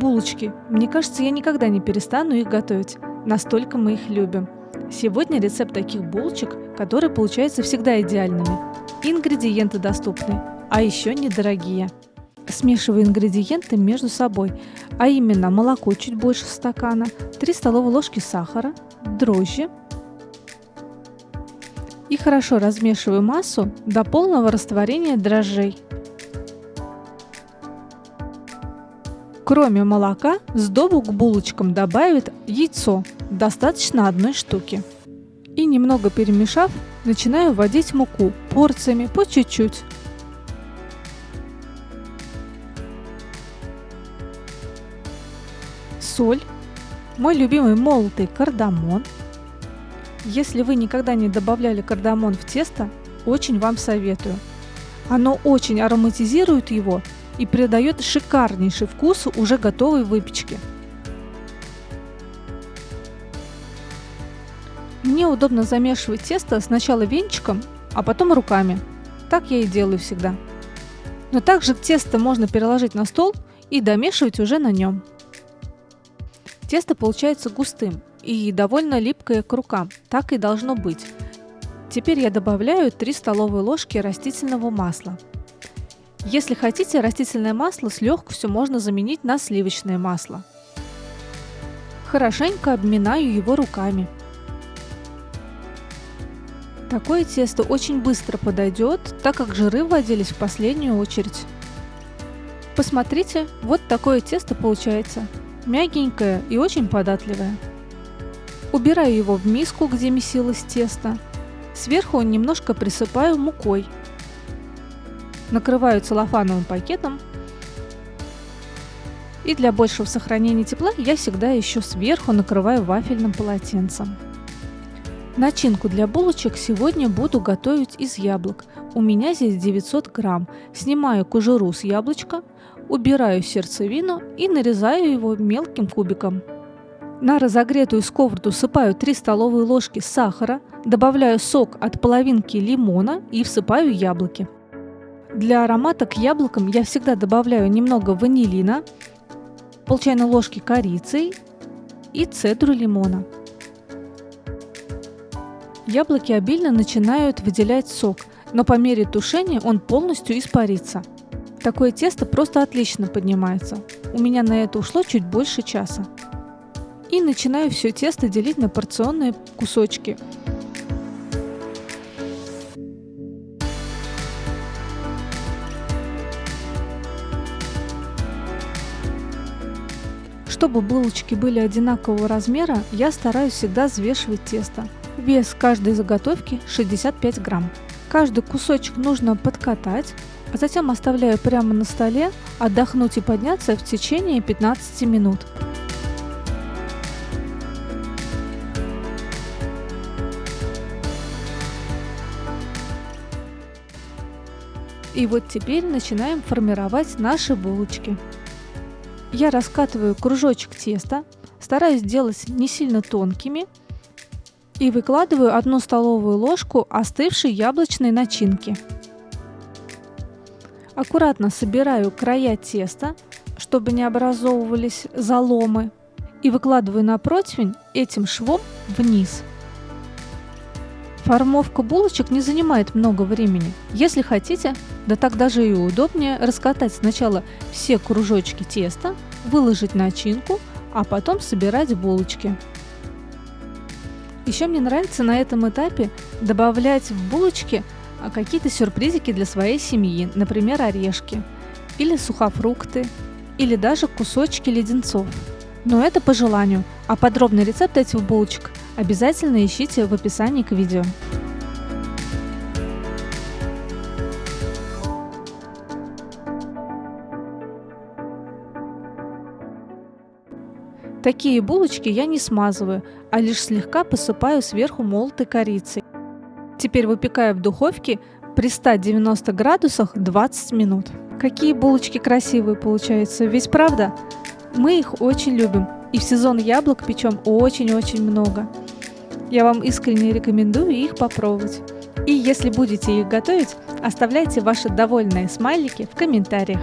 булочки. Мне кажется, я никогда не перестану их готовить. Настолько мы их любим. Сегодня рецепт таких булочек, которые получаются всегда идеальными. Ингредиенты доступны, а еще недорогие. Смешиваю ингредиенты между собой, а именно молоко чуть больше стакана, 3 столовые ложки сахара, дрожжи. И хорошо размешиваю массу до полного растворения дрожжей. Кроме молока, в сдобу к булочкам добавить яйцо, достаточно 1 штуки. И немного перемешав, начинаю вводить муку порциями по чуть-чуть. Соль, мой любимый молотый кардамон. Если вы никогда не добавляли кардамон в тесто, очень вам советую. Оно очень ароматизирует его и придает шикарнейший вкус уже готовой выпечки. Мне удобно замешивать тесто сначала венчиком, а потом руками. Так я и делаю всегда. Но также тесто можно переложить на стол и домешивать уже на нем. Тесто получается густым и довольно липкое к рукам, так и должно быть. Теперь я добавляю 3 столовые ложки растительного масла. Если хотите, растительное масло с легкостью можно заменить на сливочное масло. Хорошенько обминаю его руками. Такое тесто очень быстро подойдет, так как жиры вводились в последнюю очередь. Посмотрите, вот такое тесто получается. Мягенькое и очень податливое. Убираю его в миску, где месилось тесто. Сверху немножко присыпаю мукой. Накрываю целлофановым пакетом. И для большего сохранения тепла я всегда еще сверху накрываю вафельным полотенцем. Начинку для булочек сегодня буду готовить из яблок. У меня здесь 900 грамм. Снимаю кожуру с яблочка, убираю сердцевину и нарезаю его мелким кубиком. На разогретую сковороду всыпаю 3 столовые ложки сахара, добавляю сок от половинки лимона и всыпаю яблоки. Для аромата к яблокам я всегда добавляю немного ванилина, пол чайной ложки корицы и цедру лимона. Яблоки обильно начинают выделять сок, но по мере тушения он полностью испарится. Такое тесто просто отлично поднимается. У меня на это ушло чуть больше часа. И начинаю все тесто делить на порционные кусочки. Чтобы булочки были одинакового размера, я стараюсь всегда взвешивать тесто. Вес каждой заготовки 65 грамм. Каждый кусочек нужно подкатать, а затем оставляю прямо на столе отдохнуть и подняться в течение 15 минут. И вот теперь начинаем формировать наши булочки. Я раскатываю кружочек теста, стараюсь делать не сильно тонкими и выкладываю 1 столовую ложку остывшей яблочной начинки. Аккуратно собираю края теста, чтобы не образовывались заломы, и выкладываю на противень этим швом вниз. Формовка булочек не занимает много времени. Если хотите, да так даже и удобнее раскатать сначала все кружочки теста, выложить начинку, а потом собирать булочки. Еще мне нравится на этом этапе добавлять в булочки какие-то сюрпризики для своей семьи, например, орешки, или сухофрукты, или даже кусочки леденцов. Но это по желанию, а подробный рецепт этих булочек обязательно ищите в описании к видео. Такие булочки я не смазываю, а лишь слегка посыпаю сверху молотой корицей. Теперь выпекаю в духовке при 190 градусах 20 минут. Какие булочки красивые получаются, ведь правда? Мы их очень любим и в сезон яблок печем очень-очень много. Я вам искренне рекомендую их попробовать. И если будете их готовить, оставляйте ваши довольные смайлики в комментариях.